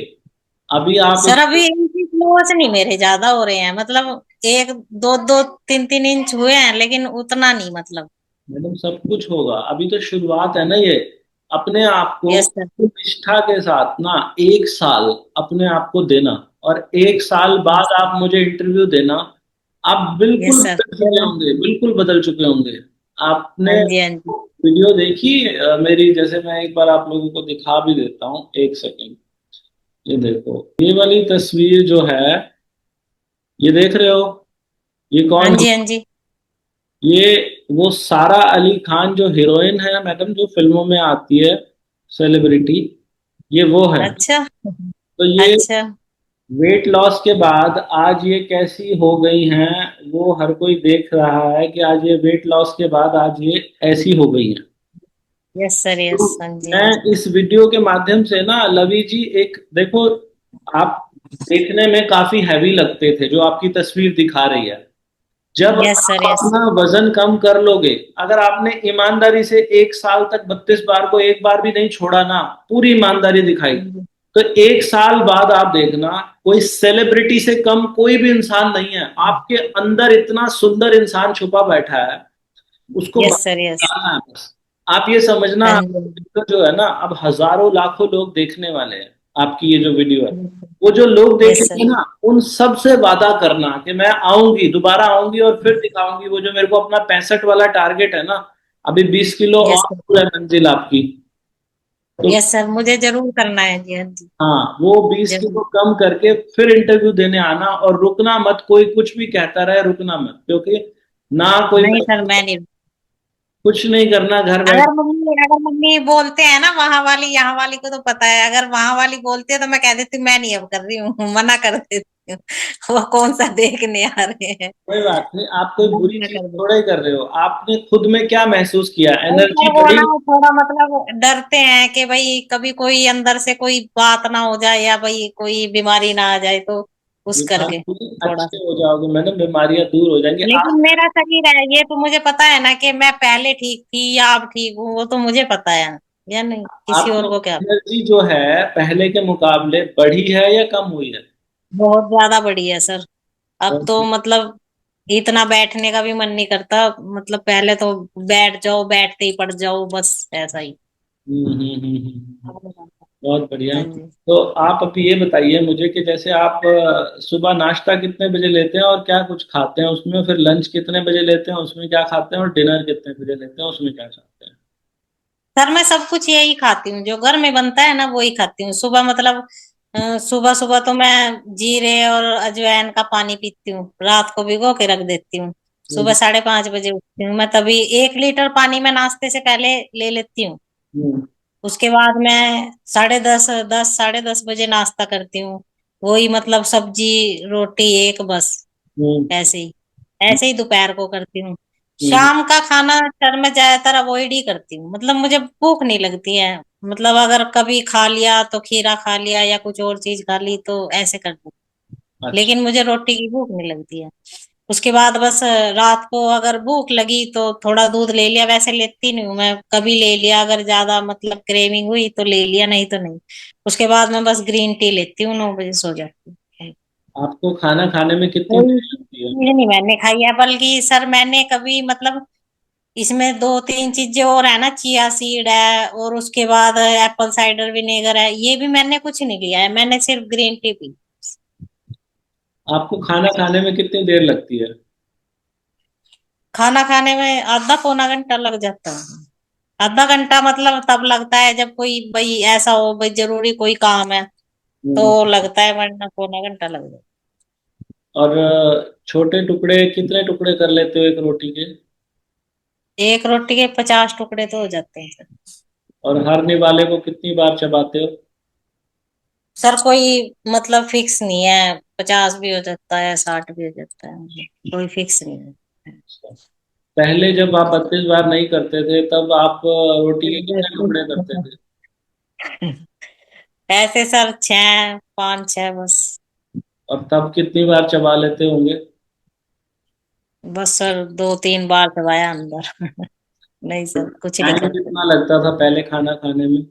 अभी आप सर अभी इंच लॉस नहीं मेरे ज्यादा हो रहे हैं, मतलब 1, 2, 2, 3, 3 इंच हुए हैं, लेकिन उतना नहीं मतलब। मैडम सब कुछ होगा, अभी तो शुरुआत है ना ये। अपने आप को यस सर। निष्ठा के साथ ना 1 साल अपने आप को देना, और 1 साल बाद आप मुझे इंटरव्यू देना। आप बिल्कुल यस सर बदल चुके जरूर। होंगे, बिल्कुल बदल चुके होंगे। हाँ आपने जी हाँ जी। वीडियो देखी मेरी? जैसे मैं एक बार आप लोगों को दिखा भी देता हूँ, 1 सेकंड। ये देखो, ये वाली तस्वीर जो है, ये देख रहे हो, ये हाँ कौन जी है? हाँ जी। ये वो सारा अली खान जो हीरोइन है मैडम, जो फिल्मों में आती है, सेलिब्रिटी, ये वो है। अच्छा। तो ये अच्छा। वेट लॉस के बाद आज ये कैसी हो गई हैं, वो हर कोई देख रहा है कि आज ये वेट लॉस के बाद आज ये ऐसी हो गई हैं। यस सर तो यस, हाँ जी हाँ मैं जी। इस वीडियो के माध्यम से ना, लवी जी, एक देखो, आप देखने में काफी हैवी लगते थे, जो आपकी तस्वीर दिखा रही है। जब यस सर आप यस। अपना वजन कम कर लोगे, अगर आपने ईमानदारी से 1 साल तक 32 बार को एक बार भी नहीं छोड़ा ना, पूरी ईमानदारी दिखाई, तो 1 साल बाद आप देखना, कोई सेलिब्रिटी से कम कोई भी इंसान नहीं है। आपके अंदर इतना सुंदर इंसान छुपा बैठा है, उसको यस बाहर सर यस। निकालना है बस। आप ये समझना, हाँ आपका जी। वीडियो जो है ना, अब हजारों लाखों लोग देखने वाले हैं आपकी ये जो वीडियो है। वो जो लोग यस सर। देखेंगे ना, उन सब से वादा करना कि मैं आऊंगी, दोबारा आऊंगी और फिर दिखाऊंगी। वो जो मेरे को अपना 65 वाला टारगेट है ना, अभी 20 किलो यस और सर। दूर है मंजिल आपकी। तो यस सर, मुझे जरूर करना है जी, हाँ जी। हाँ, वो 20 किलो जरूर। कम करके फिर इंटरव्यू देने आना, और रुकना मत। कोई कुछ भी कहता रहे, रुकना मत, क्योंकि ना कोई नहीं सर, मैं नहीं। कुछ नहीं करना, घर बैठ। अगर मम्मी बोलते हैं ना, वहां वाली यहाँ वाली को तो पता है, अगर वहां वाली बोलती है तो मैं कह देती हूँ मैं नहीं अब कर रही हूँ, मना कर देती हूँ। वो कौन सा देखने आ रहे हैं। कोई बात नहीं, आप कोई मैं बुरी मना चीज कर देती थोड़ा ही कर रहे हो, आपने खुद में क्या महसूस किया, हूँ। एनर्जी पर वो बढ़ी? ना थोड़ा मतलब डरते हैं कि भाई कभी कोई अंदर से कोई बात ना हो जाए या भाई कोई बीमारी ना आ जाए, तो उस करके बीमारी थोड़ा अच्छे सा। हो जाओगे मैडम, बीमारियां दूर हो जाएंगी आप। लेकिन मेरा शरीर है, ये तो मुझे पता है ना कि मैं पहले ठीक थी या अब ठीक हूँ, वो तो मुझे पता है या नहीं, किसी आपकी और को क्या। एनर्जी जो है पहले के मुकाबले बढ़ी है या कम हुई है? बहुत ज्यादा बड़ी है सर। अब तो मतलब इतना बैठने का भी मन नहीं करता। मतलब पहले तो बैठ जाओ, बैठते ही पड़ जाओ, बस ऐसा ही। बहुत बढ़िया। हाँ जी। तो आप अभी ये बताइए मुझे कि जैसे आप सुबह नाश्ता कितने बजे लेते हैं और क्या कुछ खाते हैं उसमें, फिर लंच कितने बजे लेते हैं उसमें क्या खाते हैं, और डिनर कितने बजे लेते हैं उसमें क्या खाते हैं? सर मैं सब कुछ यही खाती हूँ, जो घर में बनता है ना वही खाती हूँ। सुबह मतलब सुबह सुबह तो मैं जीरे और अजवाइन का पानी पीती हूँ, रात को भिगो के रख देती हूँ। सुबह हम्म, 5:30 बजे उठती हूँ मैं, तभी 1 लीटर पानी मैं नाश्ते से पहले ले लेती हूँ। हम्म, उसके बाद मैं 10:30 10 साढ़े 10 बजे नाश्ता करती हूँ। वही मतलब सब्जी रोटी एक बस, हम्म, ऐसे ही दोपहर को करती हूँ। हम्म। शाम का खाना सर मैं ज्यादातर अवॉइड ही करती हूँ, मतलब मुझे भूख नहीं लगती है। मतलब अगर कभी खा लिया तो खीरा खा लिया या कुछ और चीज खा ली तो ऐसे कर दूँ। अच्छा। लेकिन मुझे रोटी की भूख नहीं लगती है। उसके बाद बस रात को अगर भूख लगी तो थोड़ा दूध ले लिया, वैसे लेती नहीं हूँ मैं, कभी ले लिया अगर ज्यादा मतलब क्रेविंग हुई तो ले लिया, नहीं तो नहीं। उसके बाद मैं बस ग्रीन टी लेती हूँ, 9 बजे सो जाती हूँ। आपको खाना खाने में कितनी कोई देर लगती है? चीज नहीं मैंने खाई है, बल्कि सर मैंने कभी मतलब इसमें 2 3 चीजें और है ना, चिया सीड है और उसके बाद एप्पल साइडर विनेगर है, ये भी मैंने कुछ नहीं लिया है, मैंने सिर्फ ग्रीन टी पी। आपको खाना खाने में कितनी देर लगती है? खाना खाने में आधा पौना घंटा लग जाता है। आधा घंटा मतलब तब लगता है जब कोई भाई ऐसा हो, भाई जरूरी कोई काम है तो हम्म। लगता है, वरना पौना घंटा लग जाता और छोटे टुकड़े कितने टुकड़े कर लेते हो एक रोटी के? है। एक रोटी के 50 टुकड़े तो हो जाते हैं सर। और हर निवाले को कितनी बार चबाते हो? सर कोई मतलब फिक्स नहीं है, 50 भी हो जाता है, 60 भी हो जाता है, कोई फिक्स नहीं है। पहले जब आप 32 बार नहीं करते थे तब आप रोटी के कितने टुकड़े करते थे? ऐसे सर 6 5 6 बस। और तब कितनी बार चबा लेते होंगे? बस सर 2 3 बार दबाया अंदर। नहीं सर, कुछ नहीं टाइम करते। कितना लगता था पहले खाना खाने में?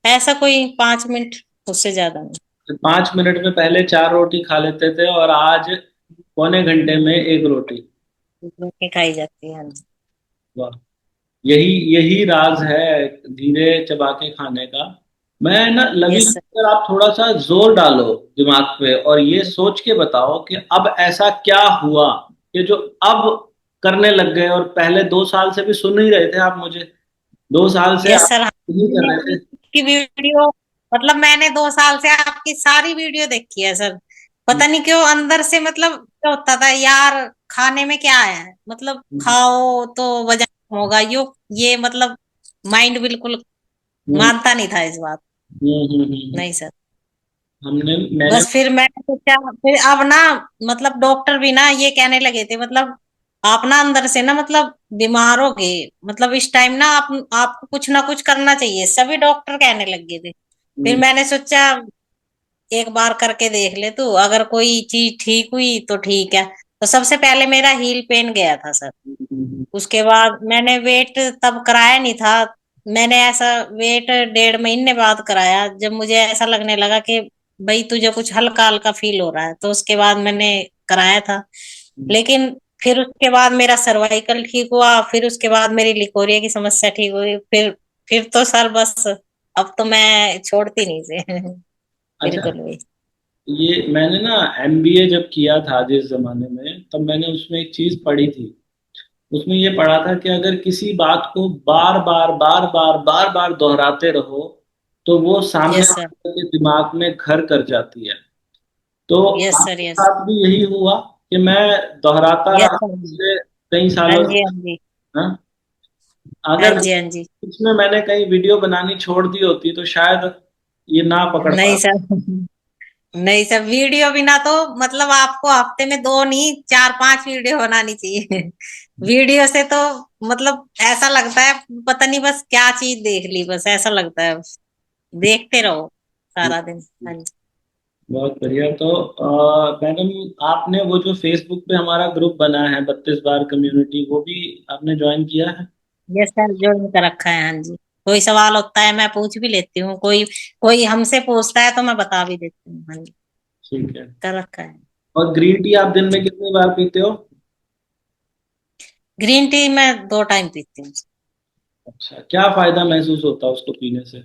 ऐसा कोई 5 मिनट, उससे ज्यादा नहीं। तो 5 मिनट में पहले 4 रोटी खा लेते थे और आज पौने घंटे में एक रोटी। रोटी खाई जाती है, हाँ जी। वाह। यही यही राज है धीरे चबा के खाने का। मैं ना लवी, यस सर। अगर आप थोड़ा सा जोर डालो दिमाग पे और ये सोच के बताओ कि अब ऐसा क्या हुआ कि जो अब करने लग गए, और पहले 2 साल से भी सुन ही रहे थे आप मुझे, 2 साल से यस आप सर, नहीं कर रहे थे। की वीडियो मतलब मैंने 2 साल से आपकी सारी वीडियो देखी है सर। पता नहीं क्यों अंदर से मतलब क्या होता था यार, खाने में क्या है, मतलब हम्म, खाओ तो वजन कम होगा, ये मतलब माइंड बिल्कुल हम्म, मानता नहीं था इस बात। हम्म। नहीं सर। मैंने। बस फिर मैंने सोचा, फिर अब ना मतलब डॉक्टर भी ना ये कहने लगे थे, मतलब आप ना अंदर से ना मतलब बीमार हो गए, मतलब इस टाइम ना आप आपको कुछ ना कुछ करना चाहिए, सभी डॉक्टर कहने लग गए थे। फिर हम्म, मैंने सोचा एक बार करके देख ले तू, अगर कोई चीज ठीक हुई तो ठीक है। तो सबसे पहले मेरा हील पेन गया था सर। हम्म, उसके बाद मैंने वेट तब कराया नहीं था। मैंने ऐसा वेट 1.5 महीने बाद कराया, जब मुझे ऐसा लगने लगा कि भाई तुझे कुछ हल्का हल्का फील हो रहा है, तो उसके बाद मैंने कराया था। लेकिन फिर उसके बाद मेरा सर्वाइकल ठीक हुआ, फिर उसके बाद मेरी लिकोरिया की समस्या ठीक हुई, फिर तो सर बस अब तो मैं छोड़ती नहीं से। अच्छा। बिल्कुल भी। ये मैंने ना एमबीए जब किया था जिस जमाने में, तब मैंने उसमें एक चीज पढ़ी थी। उसमें ये पढ़ा था कि अगर किसी बात को बार बार बार बार बार बार दोहराते रहो तो वो सामने यस सर। वाले के दिमाग में घर कर जाती है। तो यस सर। आपके यस। साथ भी यही हुआ कि मैं दोहराता यस रहा सर। पिछले कई हाँ सालों जी, से। हाँ जी। हाँ? हाँ अगर जी, हाँ जी। इसमें मैंने कहीं वीडियो बनानी छोड़ दी होती तो शायद ये ना पकड़ नहीं पाता। सर। नहीं सर, वीडियो बिना तो मतलब आपको हफ्ते में 2 नहीं 4-5 वीडियो बनानी चाहिए। वीडियो से तो मतलब ऐसा लगता है पता नहीं बस क्या चीज देख ली, बस ऐसा लगता है देखते रहो सारा दिन। हाँ जी। बहुत बढ़िया। तो मैडम, आपने वो जो फेसबुक पे हमारा ग्रुप बना है 32 बार कम्युनिटी, वो भी आपने ज्वाइन किया है? यस सर, ज्वाइन कर रखा है। हाँ जी। कोई सवाल होता है मैं पूछ भी लेती हूँ, कोई कोई हमसे पूछता है तो मैं बता भी देती हूँ। हाँ जी, ठीक है। कर रखा है। और ग्रीन टी आप दिन में कितनी बार पीते हो? ग्रीन टी मैं 2 टाइम पीती हूँ। अच्छा, क्या फायदा महसूस होता है उसको पीने से?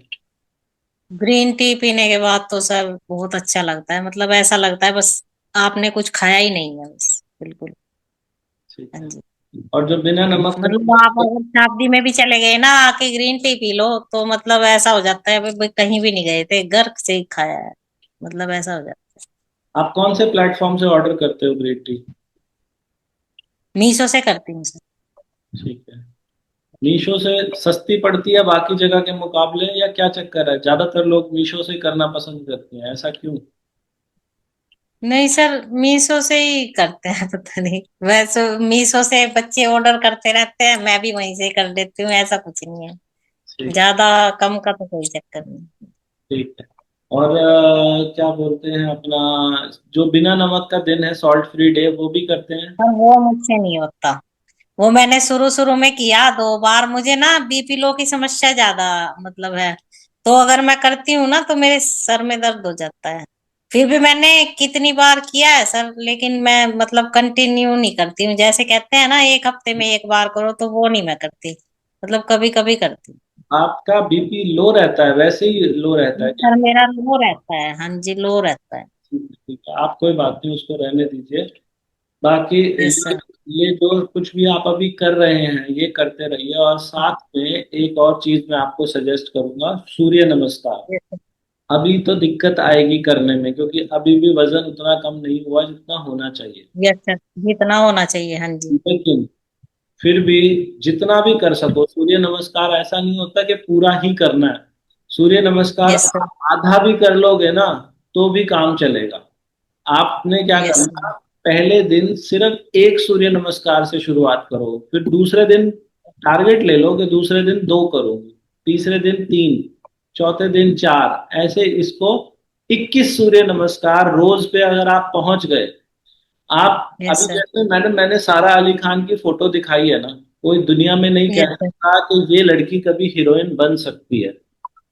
ग्रीन टी पीने के बाद तो सर बहुत अच्छा लगता है, मतलब ऐसा लगता है बस आपने कुछ खाया ही नहीं है बस, बिल्कुल। ठीक हाँ है। जी। और जो बिना नमक का मतलब आप अगर शादी में भी चले गए ना, आके ग्रीन टी पी लो तो मतलब ऐसा हो जाता है भाई कहीं भी नहीं गए थे, घर से ही खाया है, मतलब ऐसा हो जाता आप कौन से प्लेटफॉर्म से ऑर्डर करते हो ग्रीन टी? है। मीशो से करती हूँ सर। ठीक है। मीशो से सस्ती पड़ती है बाकी जगह के मुकाबले, या क्या चक्कर है? ज्यादातर लोग मीशो से करना पसंद करते हैं, ऐसा क्यों? नहीं सर, मीशो से ही करते हैं। पता नहीं, वैसे मीशो से बच्चे ऑर्डर करते रहते हैं, मैं भी वहीं से कर देती हूँ, ऐसा कुछ नहीं है। ठीक। ज्यादा कम का तो कोई चक्कर नहीं। ठीक है। और क्या बोलते हैं अपना, जो बिना नमक का दिन है, सॉल्ट फ्री डे, वो भी करते हैं? पर वो मुझसे नहीं होता। वो मैंने शुरू शुरू में किया 2 बार, मुझे ना बीपी लो की समस्या ज्यादा मतलब है। तो अगर मैं करती हूँ ना तो मेरे सर में दर्द हो जाता है। फिर भी मैंने कितनी बार किया है सर, लेकिन मैं मतलब कंटिन्यू नहीं करती हूँ, जैसे कहते हैं ना 1 हफ्ते में 1 बार करो, तो वो नहीं मैं करती, मतलब कभी कभी करती हूँ। आपका बीपी लो रहता है, वैसे ही लो रहता है क्या? सर मेरा लो रहता है, हाँ जी, लो रहता है। ठीक है, आप कोई बात नहीं, उसको रहने दीजिए। बाकी यस सर। ये जो कुछ भी आप अभी कर रहे हैं ये करते रहिए, और साथ में एक और चीज मैं आपको सजेस्ट करूंगा, सूर्य नमस्कार। अभी तो दिक्कत आएगी करने में, क्योंकि अभी भी वजन उतना कम नहीं हुआ जितना होना चाहिए। यस सर, जितना होना चाहिए। हाँ जी। लेकिन फिर भी जितना भी कर सको सूर्य नमस्कार, ऐसा नहीं होता कि पूरा ही करना है। सूर्य नमस्कार यस सर। आप आधा भी कर लोगे ना तो भी काम चलेगा। आपने क्या यस करना, पहले दिन सिर्फ एक सूर्य नमस्कार से शुरुआत करो, फिर दूसरे दिन टारगेट ले लो कि दूसरे दिन 2 करोगे, तीसरे दिन 3, चौथे दिन 4, ऐसे इसको 21 सूर्य नमस्कार रोज पे अगर आप पहुंच गए। आप यस अभी सर। जैसे मैडम, मैंने सारा अली खान की फोटो दिखाई है ना, कोई दुनिया में नहीं यस कह सर। सकता कि ये लड़की कभी हीरोइन बन सकती है।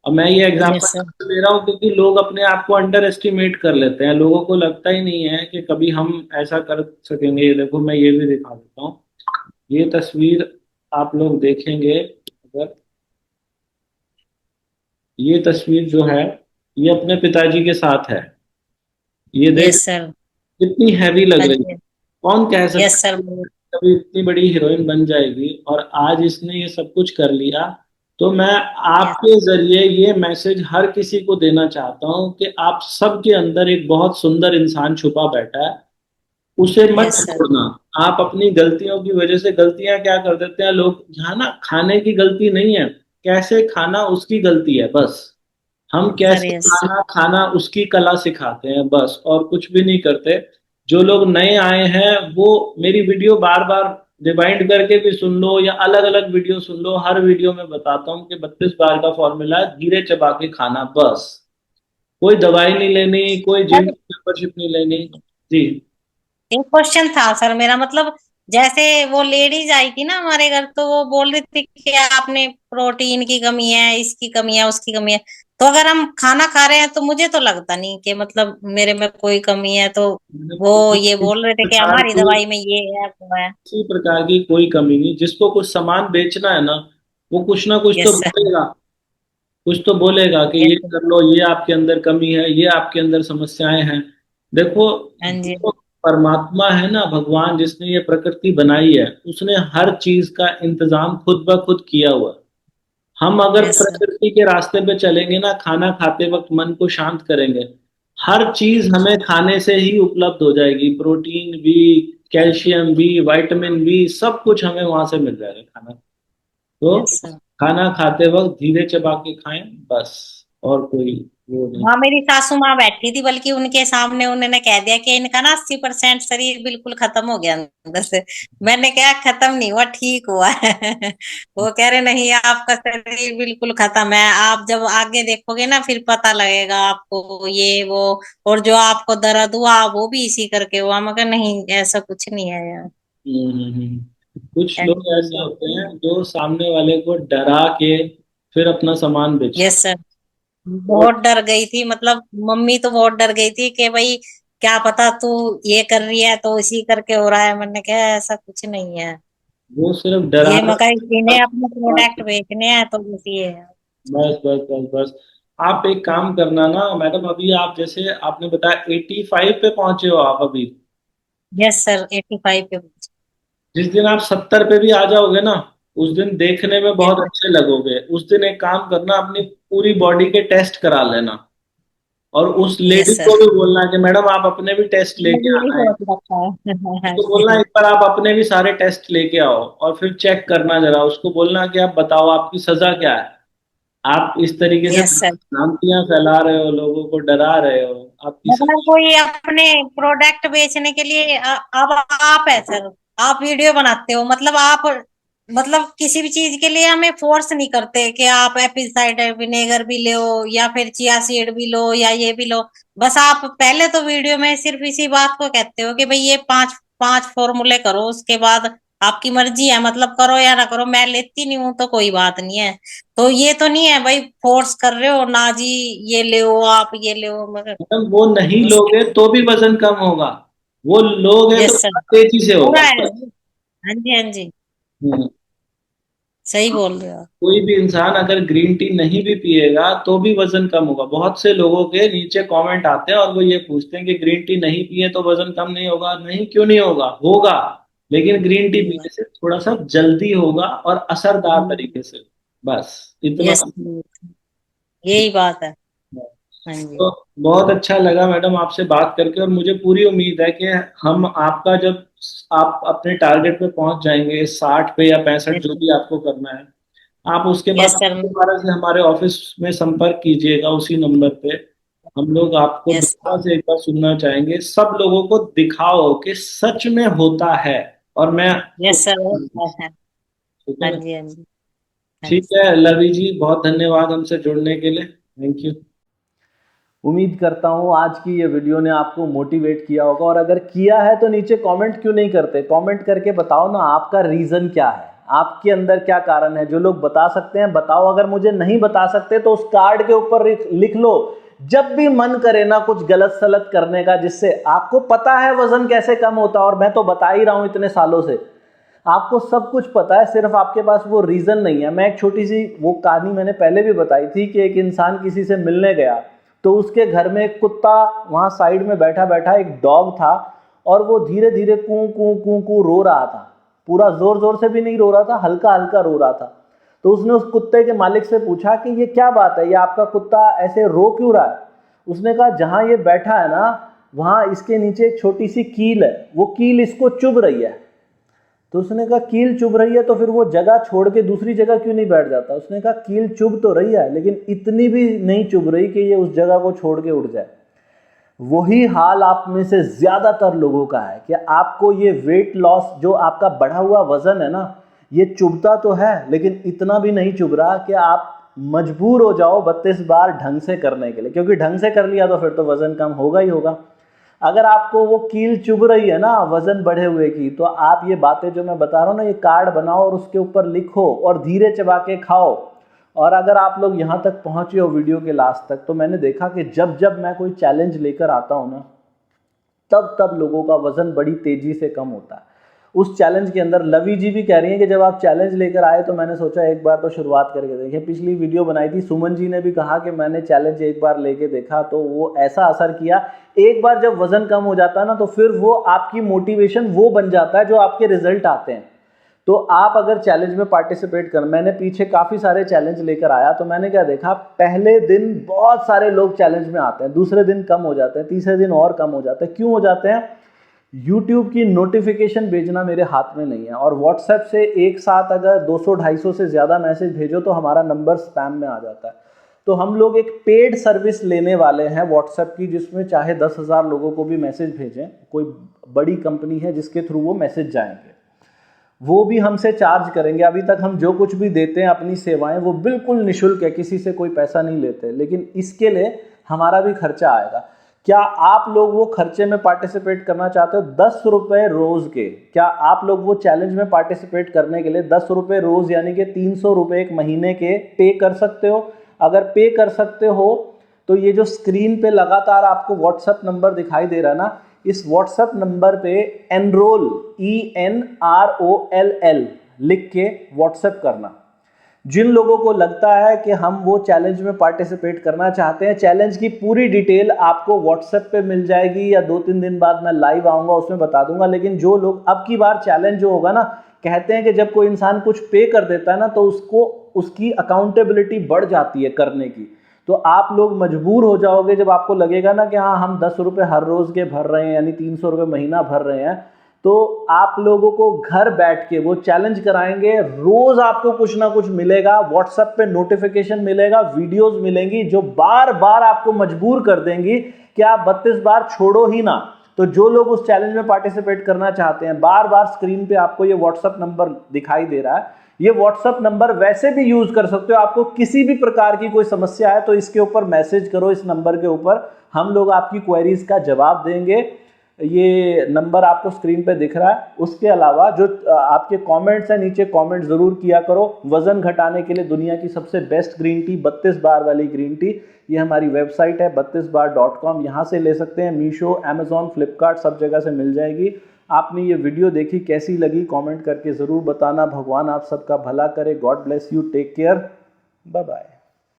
और मैं ये यस सर। एग्जांपल दे रहा हूँ क्योंकि लोग अपने आप को अंडर एस्टिमेट कर लेते हैं, लोगों को लगता ही नहीं है कि कभी हम ऐसा कर सकेंगे। ये देखो, मैं ये भी दिखा देता हूँ। ये तस्वीर आप लोग देखेंगे अगर, ये तस्वीर जो है ये अपने पिताजी के साथ है। ये देख, यस सर। कितनी हैवी लग हाँ रही है। जी। कौन कह सकता यस सर। है कि कभी इतनी बड़ी हीरोइन बन जाएगी, और आज इसने ये सब कुछ कर लिया। तो मैं यस। आपके जरिए ये मैसेज हर किसी को देना चाहता हूँ कि आप सबके अंदर एक बहुत सुंदर इंसान छुपा बैठा है, उसे मत यस सर। छोड़ना। आप अपनी गलतियों की वजह से, गलतियां क्या कर देते हैं लोग, यहाँ ना खाने की गलती नहीं है, कैसे खाना उसकी गलती है बस। हम सर कैसे यस। खाना खाना उसकी कला सिखाते हैं बस, और कुछ भी नहीं करते। जो लोग नए आए हैं वो मेरी वीडियो बार बार रिवाइंड करके भी सुन लो, या अलग अलग वीडियो सुन लो, हर वीडियो में बताता हूँ कि 32 बार का फॉर्मूला है, धीरे चबा के खाना बस। कोई दवाई नहीं लेनी, कोई जिम सर मेंबरशिप नहीं लेनी। जी। एक क्वेश्चन था सर मेरा, मतलब जैसे वो लेडीज आई थी ना हमारे घर, तो वो बोल रही थी कि आपने प्रोटीन की कमी है, इसकी कमी है, उसकी कमी है। तो अगर हम खाना खा रहे हैं तो मुझे तो लगता नहीं कि मतलब मेरे में कोई कमी है, तो वो ये किसी बोल रहे थे कि प्रकार हमारी की दवाई में ये है वो है। किसी प्रकार की कोई कमी नहीं। जिसको कुछ सामान बेचना है ना, वो कुछ ना कुछ तो यस सर। बोलेगा। कुछ तो बोलेगा कि यस ये सर। कर लो, ये आपके अंदर कमी है, ये आपके अंदर समस्याएं हैं। देखो, हाँ जी। जो परमात्मा है ना, भगवान जिसने ये प्रकृति बनाई है, उसने हर चीज का इंतजाम खुद ब खुद किया हुआ है। हम अगर यस सर। प्रकृति के रास्ते पे चलेंगे ना, खाना खाते वक्त मन को शांत करेंगे, हर चीज हमें खाने से ही उपलब्ध हो जाएगी। प्रोटीन भी, कैल्शियम भी, विटामिन बी, सब कुछ हमें वहां से मिल जाएगा खाना। तो यस सर। खाना खाते वक्त धीरे चबा के खाएं बस, और कोई वो नहीं। हाँ, मेरी सासू माँ बैठी थी, बल्कि उनके सामने उन्होंने कह दिया कि इनका ना 80% शरीर बिल्कुल खत्म हो गया अंदर से। मैंने कहा खत्म नहीं हुआ, ठीक हुआ है। वो कह रहे नहीं, आपका शरीर बिल्कुल खत्म है, आप जब आगे देखोगे ना फिर पता लगेगा आपको ये वो। और जो आपको दर्द हुआ वो भी इसी करके हुआ। मगर नहीं, ऐसा कुछ नहीं है यार। कुछ लोग ऐसी कोई ऐसे बात होते हैं नहीं। जो सामने वाले को डरा के फिर अपना सामान बेचते यस सर। हैं। बहुत डर गई थी, मतलब मम्मी तो बहुत डर गई थी कि भाई क्या पता तू ये कर रही है तो इसी करके हो रहा है। मैंने कहा ऐसा कुछ नहीं है। वो सिर्फ ये डराना। मगर इन्हें अपने प्रोडक्ट बेचने हैं तो बस ये है। बस बस बस बस। आप एक काम करना ना मैडम, अभी आप जैसे आपने बताया 85 पे पहुंचे हो आप अभी। यस सर, 85 पे। जिस दिन आप 70 पे भी आ जाओगे ना, उस दिन देखने में यस बहुत सर। अच्छे लगोगे। उस दिन एक काम करना, अपनी पूरी बॉडी के टेस्ट करा लेना, और उस लेडी यस सर। को भी बोलना कि मैडम आप अपने भी टेस्ट लेके मुझे भी आना है। बहुत लगता है। उसको बोलना एक बार आप अपने भी सारे टेस्ट लेके आओ, और फिर चेक करना जरा। उसको बोलना कि आप बताओ आपकी सजा क्या है। आप इस तरीके से यस सर। भ्रांतियां फैला रहे हो, लोगों को डरा रहे हो। आपकी मतलब कोई अपने प्रोडक्ट बेचने के लिए अब आप है सर, आप वीडियो बनाते हो, मतलब आप मतलब किसी भी चीज के लिए हमें फोर्स नहीं करते कि आप एप्पल साइडर विनेगर भी लो या फिर चिया सीड भी लो या ये भी लो। बस आप पहले तो वीडियो में सिर्फ इसी बात को कहते हो कि भाई ये पांच पांच फॉर्मूले करो, उसके बाद आपकी मर्जी है, मतलब करो या ना करो, मैं लेती नहीं हूँ तो कोई बात नहीं है। तो ये तो नहीं है भाई फोर्स कर रहे हो ना जी, ये ले आप ये ले, मगर मतलब वो नहीं बस। लोगे तो भी वजन कम होगा, वो लोगे तो यस सर। बहुत तेजी से पूरा होगा है। बस। हाँ जी, हाँ जी। हम्म। सही बोल रहे हो आप। कोई भी इंसान अगर ग्रीन टी नहीं भी पिएगा तो भी वजन कम होगा। बहुत से लोगों के नीचे कमेंट आते हैं और वो ये पूछते हैं कि ग्रीन टी नहीं पिए तो वजन कम नहीं होगा। नहीं, क्यों नहीं होगा, होगा। लेकिन ग्रीन टी पीने से थोड़ा सा जल्दी होगा और असरदार तरीके से। बस इतना। यस, यही बात है। हाँ जी। तो बहुत अच्छा लगा मैडम आपसे बात करके, और मुझे पूरी उम्मीद है कि हम आपका जब आप अपने टारगेट पे पहुंच जाएंगे, 60 पे या 65, जो भी आपको करना है, आप उसके बाद यस सर। दोबारा से हमारे ऑफिस में संपर्क कीजिएगा उसी नंबर पे। हम लोग आपको यस। दोबारा से एक बार सुनना चाहेंगे। सब लोगों को दिखाओ कि सच में होता है, और मैं यस सर, होता ठीक है। है हाँ ना? जी, हाँ जी। हाँ ठीक जी। है लवी जी, बहुत धन्यवाद हमसे जुड़ने के लिए। Thank you. उम्मीद करता हूँ आज की ये वीडियो ने आपको मोटिवेट किया होगा, और अगर किया है तो नीचे कमेंट क्यों नहीं करते? कमेंट करके बताओ ना आपका रीज़न क्या है, आपके अंदर क्या कारण है। जो लोग बता सकते हैं बताओ, अगर मुझे नहीं बता सकते तो उस कार्ड के ऊपर लिख लो, जब भी मन करे ना कुछ गलत सलत करने का, जिससे आपको पता है वजन कैसे कम होता है। और मैं तो बता ही रहा हूँ इतने सालों से, आपको सब कुछ पता है, सिर्फ आपके पास वो रीज़न नहीं है। मैं एक छोटी सी वो कहानी मैंने पहले भी बताई थी कि एक इंसान किसी से मिलने गया, तो उसके घर में एक कुत्ता वहाँ साइड में बैठा बैठा एक डॉग था, और वो धीरे धीरे कू कू कू कू रो रहा था। पूरा जोर जोर से भी नहीं रो रहा था, हल्का हल्का रो रहा था। तो उसने उस कुत्ते के मालिक से पूछा कि ये क्या बात है, ये आपका कुत्ता ऐसे रो क्यों रहा है? उसने कहा जहाँ ये बैठा है ना, वहाँ इसके नीचे एक छोटी सी कील है, वो कील इसको चुभ रही है। तो उसने कहा कील चुभ रही है तो फिर वो जगह छोड़ के दूसरी जगह क्यों नहीं बैठ जाता? उसने कहा कील चुभ तो रही है, लेकिन इतनी भी नहीं चुभ रही कि ये उस जगह को छोड़ के उड़ जाए। वही हाल आप में से ज्यादातर लोगों का है कि आपको ये वेट लॉस, जो आपका बढ़ा हुआ वजन है ना, ये चुभता तो है, लेकिन इतना भी नहीं चुभ रहा कि आप मजबूर हो जाओ 32 बार ढंग से करने के लिए, क्योंकि ढंग से कर लिया तो फिर तो वजन कम होगा ही होगा। अगर आपको वो कील चुभ रही है ना वजन बढ़े हुए की, तो आप ये बातें जो मैं बता रहा हूँ ना, ये कार्ड बनाओ और उसके ऊपर लिखो और धीरे चबा के खाओ। और अगर आप लोग यहाँ तक पहुँचे हो वीडियो के लास्ट तक, तो मैंने देखा कि जब जब मैं कोई चैलेंज लेकर आता हूँ ना, तब तब लोगों का वजन बड़ी तेजी से कम होता है। उस चैलेंज के अंदर लवी जी भी कह रही हैं कि जब आप चैलेंज लेकर आए तो मैंने सोचा एक बार तो शुरुआत करके देखें। पिछली वीडियो बनाई थी, सुमन जी ने भी कहा कि मैंने चैलेंज एक बार लेके देखा तो वो ऐसा असर किया। एक बार जब वजन कम हो जाता है ना, तो फिर वो आपकी मोटिवेशन वो बन जाता है जो आपके रिजल्ट आते हैं। तो आप अगर चैलेंज में पार्टिसिपेट कर, मैंने पीछे काफ़ी सारे चैलेंज लेकर आया, तो मैंने क्या देखा, पहले दिन बहुत सारे लोग चैलेंज में आते हैं, दूसरे दिन कम हो जाते हैं, तीसरे दिन और कम हो जाते हैं। क्यों हो जाते हैं? YouTube की नोटिफिकेशन भेजना मेरे हाथ में नहीं है, और WhatsApp से एक साथ अगर 200-250 से ज़्यादा मैसेज भेजो तो हमारा नंबर स्पैम में आ जाता है। तो हम लोग एक पेड सर्विस लेने वाले हैं WhatsApp की, जिसमें चाहे 10,000 लोगों को भी मैसेज भेजें, कोई बड़ी कंपनी है जिसके थ्रू वो मैसेज जाएंगे, वो भी हमसे चार्ज करेंगे। अभी तक हम जो कुछ भी देते हैं अपनी सेवाएं वो बिल्कुल निःशुल्क है, किसी से कोई पैसा नहीं लेते, लेकिन इसके लिए हमारा भी खर्चा आएगा। क्या आप लोग वो खर्चे में पार्टिसिपेट करना चाहते हो? 10 रुपये रोज़ के, क्या आप लोग वो चैलेंज में पार्टिसिपेट करने के लिए 10 रुपये रोज़ यानी कि 300 रुपये एक महीने के पे कर सकते हो? अगर पे कर सकते हो तो ये जो स्क्रीन पे लगातार आपको व्हाट्सएप नंबर दिखाई दे रहा है ना, इस व्हाट्सएप नंबर पे एनरोल ENROLL लिख के व्हाट्सएप करना। जिन लोगों को लगता है कि हम वो चैलेंज में पार्टिसिपेट करना चाहते हैं, चैलेंज की पूरी डिटेल आपको व्हाट्सएप पे मिल जाएगी, या 2-3 दिन बाद मैं लाइव आऊँगा उसमें बता दूंगा। लेकिन जो लोग अब की बार चैलेंज जो होगा ना, कहते हैं कि जब कोई इंसान कुछ पे कर देता है ना तो उसको उसकी अकाउंटेबिलिटी बढ़ जाती है करने की। तो आप लोग मजबूर हो जाओगे जब आपको लगेगा ना कि हाँ हम 10 रुपये हर रोज़ के भर रहे हैं, यानी 300 रुपये महीना भर रहे हैं, तो आप लोगों को घर बैठ के वो चैलेंज कराएंगे। रोज आपको कुछ ना कुछ मिलेगा, व्हाट्सएप पे नोटिफिकेशन मिलेगा, वीडियोस मिलेंगी जो बार बार आपको मजबूर कर देंगी कि आप 32 बार छोड़ो ही ना। तो जो लोग उस चैलेंज में पार्टिसिपेट करना चाहते हैं, बार बार स्क्रीन पे आपको ये व्हाट्सएप नंबर दिखाई दे रहा है, ये व्हाट्सएप नंबर वैसे भी यूज कर सकते हो। आपको किसी भी प्रकार की कोई समस्या है तो इसके ऊपर मैसेज करो, इस नंबर के ऊपर, हम लोग आपकी क्वेरीज का जवाब देंगे। ये नंबर आपको स्क्रीन पे दिख रहा है। उसके अलावा जो आपके कमेंट्स हैं, नीचे कमेंट जरूर किया करो। वजन घटाने के लिए दुनिया की सबसे बेस्ट ग्रीन टी 32 बार वाली ग्रीन टी, ये हमारी वेबसाइट है 32bar.com, यहाँ से ले सकते हैं। मीशो, अमेजॉन, फ्लिपकार्ट सब जगह से मिल जाएगी। आपने ये वीडियो देखी, कैसी लगी कमेंट करके ज़रूर बताना। भगवान आप सबका भला करे। God bless you, take care, bye bye.